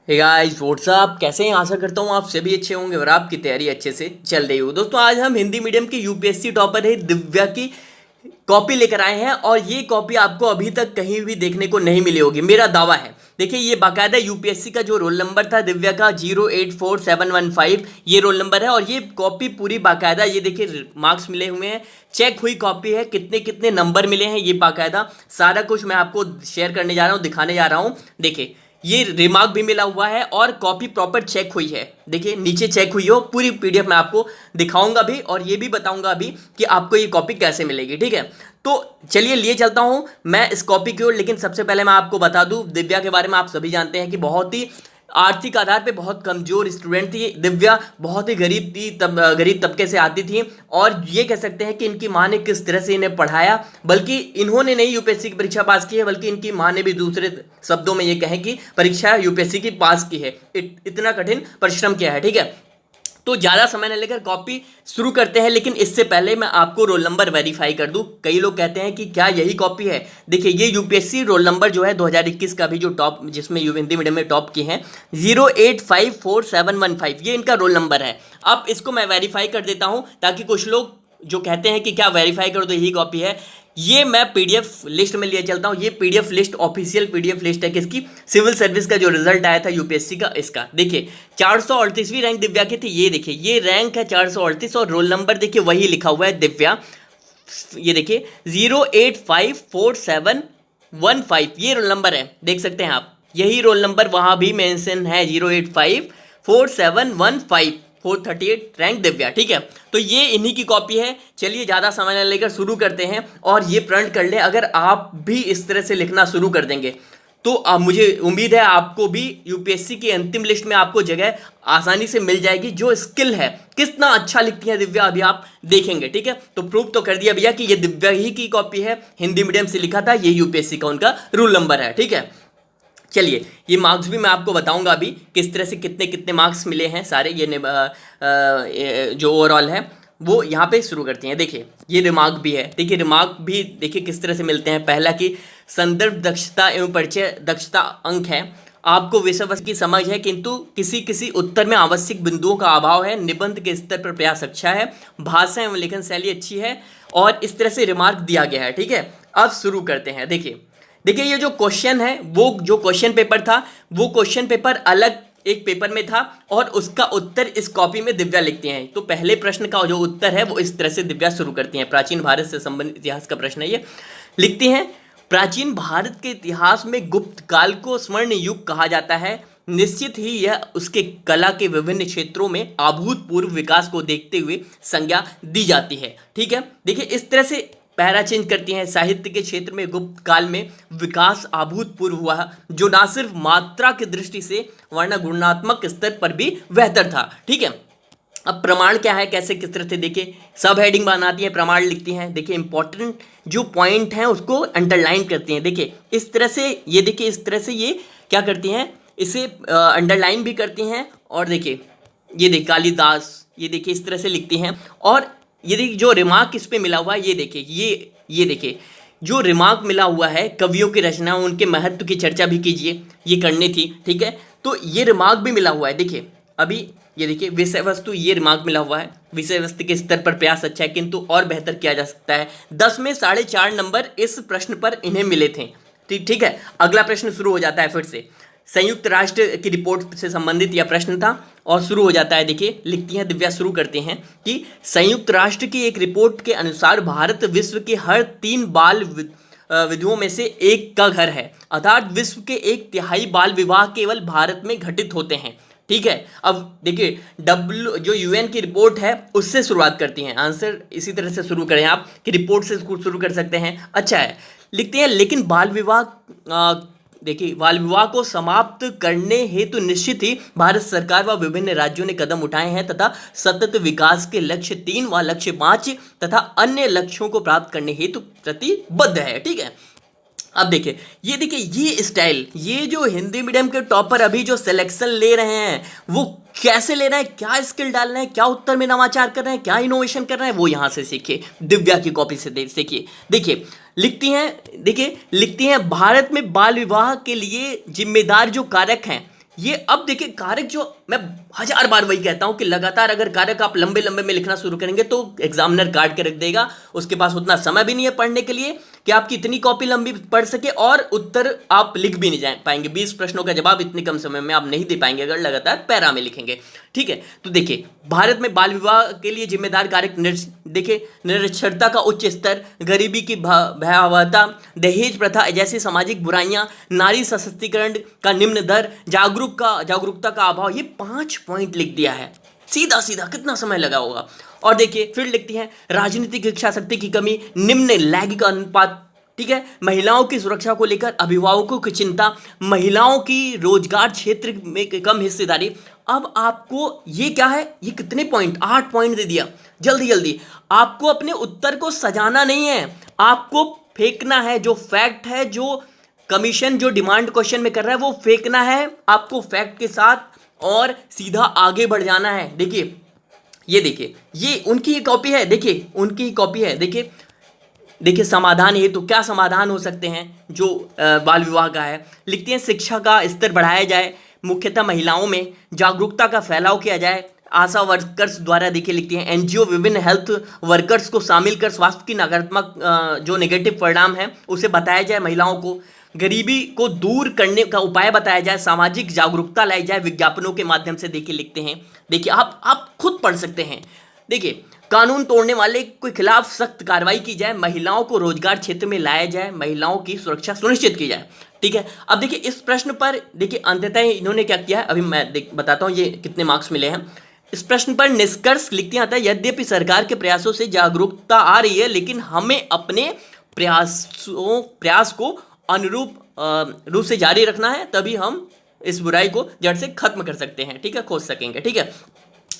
Hey guys what's up, कैसे हैं? आशा करता हूँ आप सभी अच्छे होंगे और आपकी तैयारी अच्छे से चल रही हो। दोस्तों, आज हम हिंदी मीडियम की यूपीएससी टॉपर है दिव्या की कॉपी लेकर आए हैं और ये कॉपी आपको अभी तक कहीं भी देखने को नहीं मिली होगी, मेरा दावा है। देखिए, ये बाकायदा यूपीएससी का जो रोल नंबर था दिव्या का 084715, ये रोल नंबर है और ये कॉपी पूरी बाकायदा, ये देखिए मार्क्स मिले हुए हैं, चेक हुई कॉपी है, कितने कितने नंबर मिले हैं, ये बाकायदा सारा कुछ मैं आपको शेयर करने जा रहा हूँ, दिखाने जा रहा हूँ। देखिए, ये रिमार्क भी मिला हुआ है और कॉपी प्रॉपर चेक हुई है। देखिए, नीचे चेक हुई हो, पूरी पीडीएफ मैं आपको दिखाऊंगा भी और ये भी बताऊंगा अभी कि आपको ये कॉपी कैसे मिलेगी। ठीक है, तो चलिए लिए चलता हूं मैं इस कॉपी की ओर। लेकिन सबसे पहले मैं आपको बता दूं, दिव्या के बारे में आप सभी जानते हैं कि बहुत ही आर्थिक आधार पे बहुत कमजोर स्टूडेंट थी दिव्या, बहुत ही गरीब थी, गरीब तबके से आती थी। और ये कह सकते हैं कि इनकी माँ ने किस तरह से इन्हें पढ़ाया, बल्कि इन्होंने नहीं यूपीएससी की परीक्षा पास की है, बल्कि इनकी माँ ने भी दूसरे शब्दों में ये कहें कि परीक्षा यूपीएससी की पास की है, इतना कठिन परिश्रम किया है। ठीक है, तो ज़्यादा समय न लेकर कॉपी शुरू करते हैं। लेकिन इससे पहले मैं आपको रोल नंबर वेरीफाई कर दूं। कई लोग कहते हैं कि क्या यही कॉपी है। देखिए, ये यूपीएससी रोल नंबर जो है 2021 का भी जो टॉप, जिसमें हिंदी मीडियम में टॉप किए हैं, 08547115, ये इनका रोल नंबर है। अब इसको मैं वेरीफाई कर देता हूं ताकि कुछ लोग जो कहते हैं कि क्या वेरीफाई करो तो यही कॉपी है, ये मैं पीडीएफ लिस्ट में लिए चलता हूँ। ये PDF list official PDF list है किसकी? सिविल सर्विस का जो रिजल्ट आया था यूपीएससी का, इसका। देखिए, 438वीं रैंक दिव्या की थी। ये देखिए, ये रैंक है 438 और रोल नंबर देखिए वही लिखा हुआ है दिव्या। ये देखिए 08547115, ये रोल नंबर है, देख सकते हैं आप। यही रोल नंबर वहाँ भी मेंशन है, 08547115, 438 रैंक दिव्या। ठीक है, तो ये इन्हीं की कॉपी है। चलिए, ज़्यादा समय न लेकर शुरू करते हैं और ये प्रिंट कर ले। अगर आप भी इस तरह से लिखना शुरू कर देंगे तो मुझे उम्मीद है आपको भी यूपीएससी की अंतिम लिस्ट में आपको जगह आसानी से मिल जाएगी। जो स्किल है, कितना अच्छा लिखती है दिव्या, अभी आप देखेंगे। ठीक है, तो प्रूफ तो कर दिया भैया कि ये दिव्या ही की कॉपी है, हिंदी मीडियम से लिखा था, ये यूपीएससी का उनका रूल नंबर है। ठीक है, चलिए, ये मार्क्स भी मैं आपको बताऊंगा अभी किस तरह से कितने कितने मार्क्स मिले हैं सारे। ये जो ओवरऑल है वो यहाँ पे शुरू करती हैं। देखिए, ये रिमार्क भी है। देखिए, रिमार्क भी देखिए किस तरह से मिलते हैं। पहला कि संदर्भ दक्षता एवं परिचय दक्षता अंक है, आपको विषय वस्तु की समझ है किंतु किसी किसी उत्तर में आवश्यक बिंदुओं का अभाव है, निबंध के स्तर पर प्रयास अच्छा है, भाषा एवं लेखन शैली अच्छी है, और इस तरह से रिमार्क दिया गया है। ठीक है, अब शुरू करते हैं। देखिए देखिए, ये जो क्वेश्चन है, वो जो क्वेश्चन पेपर था, वो क्वेश्चन पेपर अलग एक पेपर में था और उसका उत्तर इस कॉपी में दिव्या लिखती हैं। तो पहले प्रश्न का जो उत्तर है वो इस तरह से दिव्या शुरू करती हैं। प्राचीन भारत से संबंधित इतिहास का प्रश्न है ये। लिखती हैं, प्राचीन भारत के इतिहास में गुप्त काल को स्वर्ण युग कहा जाता है। निश्चित ही यह उसके कला के विभिन्न क्षेत्रों में अभूतपूर्व विकास को देखते हुए संज्ञा दी जाती है। ठीक है, देखिए इस तरह से पैरा चेंज करती हैं। साहित्य के क्षेत्र में गुप्त काल में विकास अभूतपूर्व हुआ, जो ना सिर्फ मात्रा की दृष्टि से वरना गुणात्मक स्तर पर भी बेहतर था। ठीक है, अब प्रमाण क्या है, कैसे किस तरह से, देखिए सब हेडिंग बनाती हैं, प्रमाण लिखती हैं। देखिए, इंपॉर्टेंट जो पॉइंट हैं उसको अंडरलाइन करती हैं। देखिए इस तरह से, ये देखिए इस तरह से ये क्या करती हैं, इसे अंडरलाइन भी करती हैं। और देखिए, ये देखिए कालिदास, ये देखिए इस तरह से लिखती हैं। और ये देखिए जो रिमार्क इस पे मिला हुआ है, ये देखिए, ये देखिए जो रिमार्क मिला हुआ है, कवियों की रचना, उनके महत्व की चर्चा भी कीजिए, ये करनी थी। ठीक है, तो ये रिमार्क भी मिला हुआ है। देखिए अभी ये देखिए विषय वस्तु, ये रिमार्क मिला हुआ है, विषय वस्तु के स्तर पर प्रयास अच्छा है किंतु और बेहतर किया जा सकता है। 10 में 4.5 नंबर इस प्रश्न पर इन्हें मिले थे। ठीक है, अगला प्रश्न शुरू हो जाता है फिर से। संयुक्त राष्ट्र की रिपोर्ट से संबंधित यह प्रश्न था और शुरू हो जाता है। देखिए, लिखती हैं दिव्या, शुरू करते हैं कि संयुक्त राष्ट्र की एक रिपोर्ट के अनुसार भारत विश्व के हर 3 बाल विधुओं में से एक का घर है, अर्थात विश्व के 1/3 बाल विवाह केवल भारत में घटित होते हैं। ठीक है, अब देखिए जो यूएन की रिपोर्ट है उससे शुरुआत करती हैं। आंसर इसी तरह से शुरू करें आप कि रिपोर्ट से शुरू कर सकते हैं, अच्छा है। लिखते हैं, लेकिन बाल विवाह, देखिए बाल विवाह को समाप्त करने हेतु निश्चित ही भारत सरकार व विभिन्न राज्यों ने कदम उठाए हैं तथा सतत विकास के लक्ष्य 3 व लक्ष्य 5 तथा अन्य लक्ष्यों को प्राप्त करने हेतु प्रतिबद्ध है। ठीक है, अब देखिए, ये देखिए ये स्टाइल, ये जो हिंदी मीडियम के टॉपर अभी जो सिलेक्शन ले रहे हैं वो कैसे ले रहे हैं, क्या स्किल डाल रहे हैं, क्या उत्तर में नवाचार कर रहे हैं, क्या इनोवेशन कर रहे हैं, वो यहाँ से सीखिए, दिव्या की कॉपी से सीखिए। देखिए लिखती हैं, देखिए लिखती हैं, भारत में बाल विवाह के लिए जिम्मेदार जो कारक हैं, ये अब देखिए कारक, जो मैं 1000 बार वही कहता हूं कि लगातार अगर कारक आप लंबे लंबे में लिखना शुरू करेंगे तो एग्जामिनर काट के रख देगा, उसके पास उतना समय भी नहीं है पढ़ने के लिए कि आपकी इतनी कॉपी लंबी पढ़ सके, और उत्तर आप लिख भी नहीं जा पाएंगे। 20 प्रश्नों का जवाब इतने कम समय में आप नहीं दे पाएंगे अगर लगातार पैरा में लिखेंगे। ठीक है, तो देखिए भारत में बाल विवाह के लिए जिम्मेदार कारक देखिए निरक्षरता का उच्च स्तर, गरीबी की भयावहता, दहेज प्रथा जैसी सामाजिक बुराइयां, नारी सशक्तिकरण का निम्न दर, जागरूकता का अभाव, ये 5 पॉइंट लिख दिया है सीधा सीधा। कितना समय लगा होगा। और देखिए फिर लिखती हैं राजनीतिक इच्छा शक्ति की कमी, निम्न लैंगिक अनुपात, ठीक है, महिलाओं की सुरक्षा को लेकर अभिभावकों की चिंता, महिलाओं की रोजगार क्षेत्र में कम हिस्सेदारी। अब आपको ये क्या है, ये कितने पॉइंट, 8 पॉइंट दे दिया। जल्दी जल्दी आपको अपने उत्तर को सजाना नहीं है, आपको फेंकना है। जो फैक्ट है, जो कमीशन जो डिमांड क्वेश्चन में कर रहा है वो फेंकना है आपको फैक्ट के साथ, और सीधा आगे बढ़ जाना है। देखिए ये देखिए, ये उनकी ही कॉपी है, देखिए उनकी ही कॉपी है। देखिए देखिए समाधान, ये तो क्या समाधान हो सकते हैं जो बाल विवाह का है। लिखते हैं शिक्षा का स्तर बढ़ाया जाए, मुख्यतः महिलाओं में जागरूकता का फैलाव किया जाए, आशा वर्कर्स द्वारा। देखिए लिखते हैं एनजीओ विभिन्न हेल्थ वर्कर्स को शामिल कर स्वास्थ्य की नकारात्मक जो नेगेटिव परिणाम है उसे बताया जाए महिलाओं को, गरीबी को दूर करने का उपाय बताया जाए, सामाजिक जागरूकता लाई जाए विज्ञापनों के माध्यम से। देखिए लिखते हैं, देखिए आप खुद पढ़ सकते हैं। देखिए कानून तोड़ने वाले के खिलाफ सख्त कार्रवाई की जाए, महिलाओं को रोजगार क्षेत्र में लाया जाए, महिलाओं की सुरक्षा सुनिश्चित की जाए। ठीक है, अब देखिए इस प्रश्न पर देखिए अंततः इन्होंने क्या किया है, अभी मैं बताता हूँ ये कितने मार्क्स मिले हैं। इस प्रश्न पर निष्कर्ष लिखते आता है यद्यपि सरकार के प्रयासों से जागरूकता आ रही है, लेकिन हमें अपने प्रयास को अनुरूप रूप से जारी रखना है, तभी हम इस बुराई को जड़ से खत्म कर सकते हैं। ठीक है, खोज सकेंगे। ठीक है,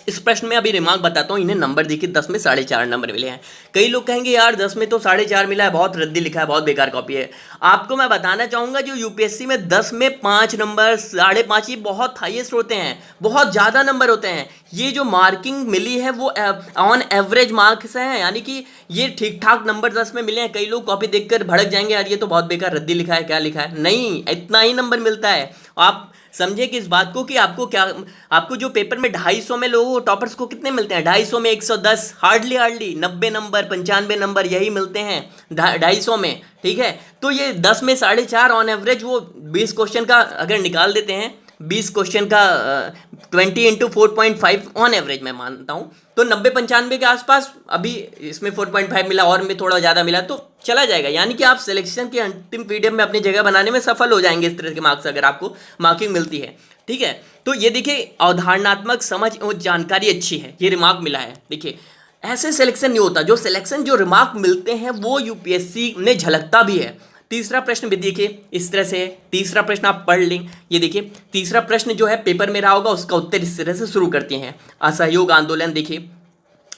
इस प्रश्न में अभी रिमार्क बताता हूँ। इन्हें नंबर देखिए 10 में 4.5 नंबर मिले हैं। कई लोग कहेंगे यार 10 में तो 4.5 मिला है, बहुत रद्दी लिखा है, बहुत बेकार कॉपी है। आपको मैं बताना चाहूँगा जो यूपीएससी में 10 में 5 नंबर 5.5 ये बहुत हाईएस्ट होते हैं, बहुत ज़्यादा नंबर होते हैं। ये जो मार्किंग मिली है वो ऑन एवरेज मार्क्स हैं, यानी कि ये ठीक ठाक नंबर 10 में मिले हैं। कई लोग कॉपी देखकर भड़क जाएंगे यार ये तो बहुत बेकार रद्दी लिखा है, क्या लिखा है। नहीं, इतना ही नंबर मिलता है। आप समझे कि इस बात को कि आपको जो पेपर में 250 में लोगों टॉपर्स को कितने मिलते हैं, 250 में 110, हार्डली 90 नंबर 95 नंबर यही मिलते हैं 250 में। ठीक है, तो ये 10 में 4.5 ऑन एवरेज, वो 20 क्वेश्चन का अगर निकाल देते हैं, 20 क्वेश्चन का 20 × 4.5 ऑन एवरेज मैं मानता हूँ, तो 90-95 के आसपास। अभी इसमें 4.5 मिला और में थोड़ा ज़्यादा मिला तो चला जाएगा, यानी कि आप सिलेक्शन के अंतिम पीडीएफ में अपनी जगह बनाने में सफल हो जाएंगे इस तरह के मार्क्स अगर आपको मार्किंग मिलती है। ठीक है, तो ये देखिए अवधारणात्मक समझ और जानकारी अच्छी है, ये रिमार्क मिला है। देखिए ऐसे सिलेक्शन नहीं होता, जो सिलेक्शन जो रिमार्क मिलते हैं वो यूपीएससी में झलकता भी है। तीसरा प्रश्न भी देखिए इस तरह से है, तीसरा प्रश्न आप पढ़ लें। ये देखिए तीसरा प्रश्न जो है पेपर में रहा होगा, उसका उत्तर इस तरह से शुरू करते हैं। असहयोग आंदोलन, देखिए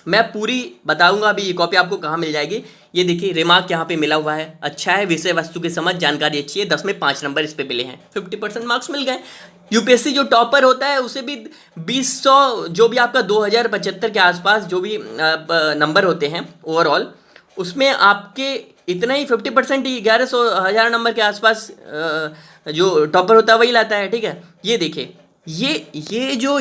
मैं पूरी बताऊंगा अभी, ये कॉपी आपको कहाँ मिल जाएगी। ये देखिए रिमार्क यहाँ पे मिला हुआ है, अच्छा है, विषय वस्तु की समझ जानकारी अच्छी है, 10 में 5 नंबर इस पे मिले हैं, 50% मार्क्स मिल गए। यूपीएससी जो टॉपर होता है उसे भी 2000 जो भी आपका 2075 के आसपास जो भी नंबर होते हैं ओवरऑल, उसमें आपके इतना ही 50% ही 1100 नंबर के आसपास जो टॉपर होता है वही लाता है। ठीक है, ये देखिए ये जो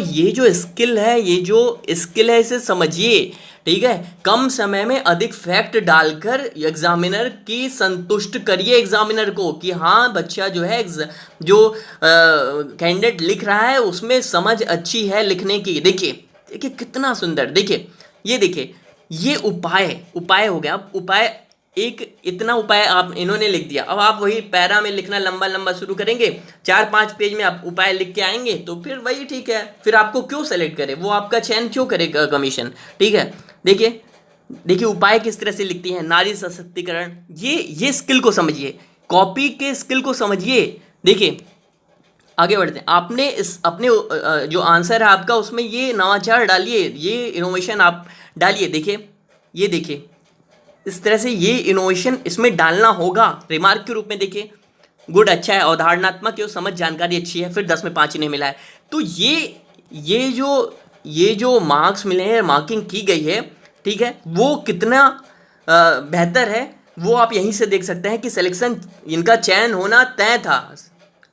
स्किल है, ये जो स्किल है इसे समझिए। ठीक है, कम समय में अधिक फैक्ट डालकर एग्जामिनर की संतुष्ट करिए एग्जामिनर को कि हाँ बच्चा जो है जो कैंडिडेट लिख रहा है उसमें समझ अच्छी है लिखने की। देखिए कितना सुंदर, देखिए ये देखिए ये उपाय हो गया। उपाय एक इतना उपाय आप इन्होंने लिख दिया, अब आप वही पैरा में लिखना लंबा लंबा शुरू करेंगे, 4-5 पेज में आप उपाय लिख के आएंगे तो फिर वही ठीक है, फिर आपको क्यों सेलेक्ट करे, वो आपका चयन क्यों करेगा कमीशन। ठीक है, देखिए उपाय किस तरह से लिखती है, नारी सशक्तिकरण, ये स्किल को समझिए, कॉपी के स्किल को समझिए। देखिए आगे बढ़ते हैं, आपने इस अपने जो आंसर है आपका उसमें ये नवाचार डालिए, ये इनोवेशन आप डालिए। देखिए इस तरह से ये इनोवेशन इसमें डालना होगा रिमार्क के रूप में। देखिए गुड, अच्छा है, अवधारणात्मक जो समझ जानकारी अच्छी है, फिर 10 में 5 इन्हें मिला है। तो ये जो मार्क्स मिले हैं, मार्किंग की गई है, ठीक है, वो कितना बेहतर है वो आप यहीं से देख सकते हैं कि सिलेक्शन इनका चयन होना तय था।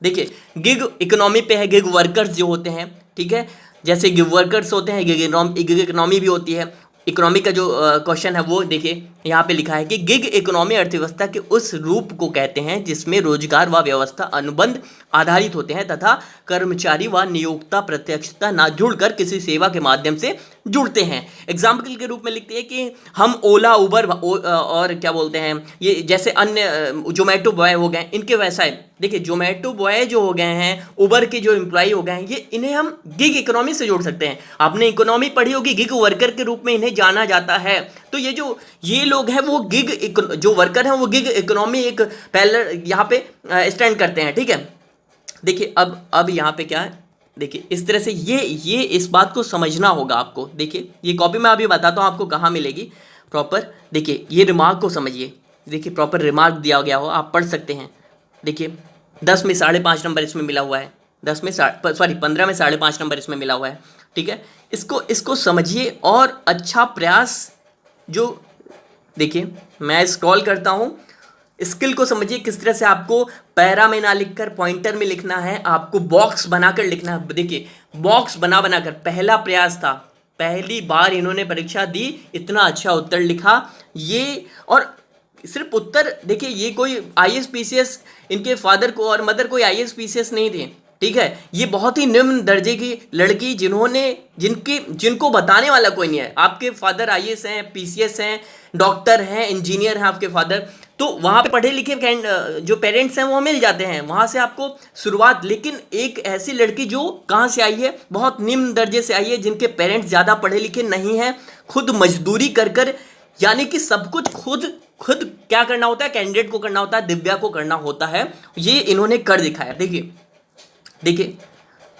देखिए गिग इकोनॉमी पे है, गिग वर्कर्स जो होते हैं, ठीक है, जैसे गिग वर्कर्स होते हैं, गिग इकोनॉमी भी होती है। इकोनॉमी का जो क्वेश्चन है वो देखिए यहाँ पे लिखा है कि गिग इकोनॉमी अर्थव्यवस्था के उस रूप को कहते हैं जिसमें रोजगार व व्यवस्था अनुबंध आधारित होते हैं तथा कर्मचारी व नियोक्ता प्रत्यक्षता ना जुड़कर किसी सेवा के माध्यम से जुड़ते हैं। एग्जाम्पल के रूप में लिखते हैं कि हम ओला, उबर और क्या बोलते हैं ये जैसे अन्य जोमेटो बॉय हो गए, इनके व्यवसाय, देखिए जोमेटो बॉय जो हो गए हैं, उबर के जो एम्प्लॉय हो गए हैं, ये इन्हें हम गिग इकोनॉमी से जोड़ सकते हैं। आपने इकोनॉमी पढ़ी होगी, गिग वर्कर के रूप में इन्हें जाना जाता है। तो ये लोग हैं वो जो वर्कर हैं वो गिग इकोनॉमी एक पहले यहाँ पे स्टैंड करते हैं, ठीक है। देखिए अब यहाँ पे क्या है, देखिए इस तरह से ये इस बात को समझना होगा आपको। देखिए ये कॉपी मैं अभी बताता हूँ आपको कहाँ मिलेगी प्रॉपर। देखिए ये रिमार्क को समझिए, देखिए प्रॉपर रिमार्क दिया गया हो, आप पढ़ सकते हैं। देखिए 10 में 5.5 नंबर इसमें मिला हुआ है, 15 में 5.5 नंबर इसमें मिला हुआ है, ठीक है। इसको समझिए और अच्छा प्रयास जो, देखिए मैं स्क्रॉल करता हूँ, स्किल को समझिए किस तरह से आपको पैरा में ना लिखकर पॉइंटर में लिखना है, आपको बॉक्स बनाकर लिखना है। देखिए बॉक्स बनाकर पहला प्रयास था, पहली बार इन्होंने परीक्षा दी, इतना अच्छा उत्तर लिखा ये। और सिर्फ उत्तर, देखिए ये कोई IAS PCS, इनके फादर को और मदर कोई IAS PCS नहीं थे, ठीक है। ये बहुत ही निम्न दर्जे की लड़की जिनको बताने वाला कोई नहीं है। आपके फादर IAS हैं, PCS हैं, डॉक्टर हैं, इंजीनियर हैं आपके फादर, तो वहाँ पे पढ़े लिखे जो पेरेंट्स हैं वो मिल जाते हैं, वहाँ से आपको शुरुआत। लेकिन एक ऐसी लड़की जो कहाँ से आई है, बहुत निम्न दर्जे से आई है, जिनके पेरेंट्स ज़्यादा पढ़े लिखे नहीं हैं, खुद मजदूरी कर यानी कि सब कुछ खुद क्या करना होता है, कैंडिडेट को करना होता है, दिव्या को करना होता है, ये इन्होंने कर दिखाया। देखिए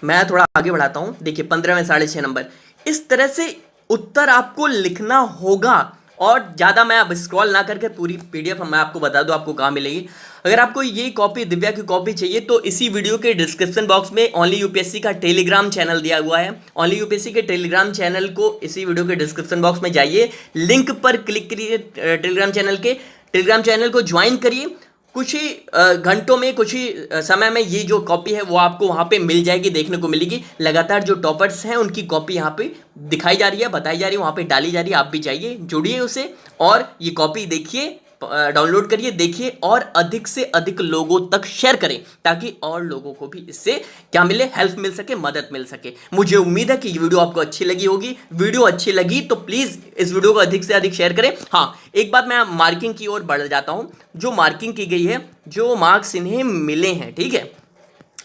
मैं थोड़ा आगे बढ़ाता हूँ। देखिए 15 में 6.5 नंबर, इस तरह से उत्तर आपको लिखना होगा। और ज़्यादा मैं अब स्क्रॉल ना करके पूरी PDF मैं आपको बता दूँ आपको कहाँ मिलेगी। अगर आपको ये कॉपी, दिव्या की कॉपी चाहिए तो इसी वीडियो के डिस्क्रिप्शन बॉक्स में ओनली यूपीएससी का टेलीग्राम चैनल दिया हुआ है। ओनली यूपीएससी के टेलीग्राम चैनल को इसी वीडियो के डिस्क्रिप्शन बॉक्स में जाइए, लिंक पर क्लिक करिए, टेलीग्राम चैनल को ज्वाइन करिए। कुछ ही घंटों में, कुछ ही समय में ये जो कॉपी है वो आपको वहाँ पे मिल जाएगी, देखने को मिलेगी। लगातार जो टॉपर्स हैं उनकी कॉपी यहाँ पे दिखाई जा रही है, बताई जा रही है, वहाँ पे डाली जा रही है। आप भी जाइए, जुड़िए उसे और ये कॉपी देखिए, डाउनलोड करिए, देखिए और अधिक से अधिक लोगों तक शेयर करें ताकि और लोगों को भी इससे क्या मिले, हेल्प मिल सके, मदद मिल सके। मुझे उम्मीद है कि ये वीडियो आपको अच्छी लगी होगी। वीडियो अच्छी लगी तो प्लीज़ इस वीडियो को अधिक से अधिक शेयर करें। हाँ, एक बात मैं मार्किंग की ओर बढ़ जाता हूँ। जो मार्किंग की गई है, जो मार्क्स इन्हें मिले हैं, ठीक है,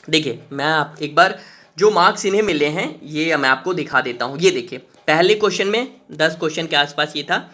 देखिए मैं आप एक बार जो मार्क्स इन्हें मिले हैं ये मैं आपको दिखा देता हूँ। ये देखिए पहले क्वेश्चन में 10 क्वेश्चन के आसपास ये था,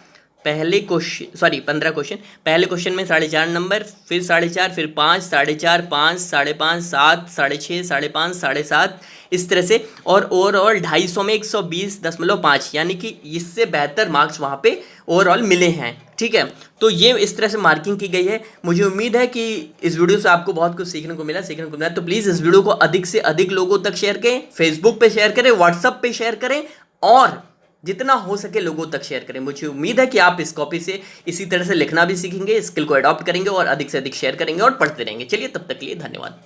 15 क्वेश्चन। पहले क्वेश्चन में 4.5 नंबर, फिर 4.5, फिर 5, 4.5, 5, 5.5, 7, 6.5, 5.5, 7.5, इस तरह से। और ओवरऑल 250 में 120.5, यानी कि इससे बेहतर मार्क्स वहाँ पे ओवरऑल मिले हैं, ठीक है। तो ये इस तरह से मार्किंग की गई है। मुझे उम्मीद है कि इस वीडियो से आपको बहुत कुछ सीखने को मिला। तो प्लीज़ इस वीडियो को अधिक से अधिक लोगों तक शेयर करें, फेसबुक पे शेयर करें, व्हाट्सएप पे शेयर करें और जितना हो सके लोगों तक शेयर करें। मुझे उम्मीद है कि आप इस कॉपी से इसी तरह से लिखना भी सीखेंगे, स्किल को अडॉप्ट करेंगे और अधिक से अधिक शेयर करेंगे और पढ़ते रहेंगे। चलिए तब तक के लिए धन्यवाद।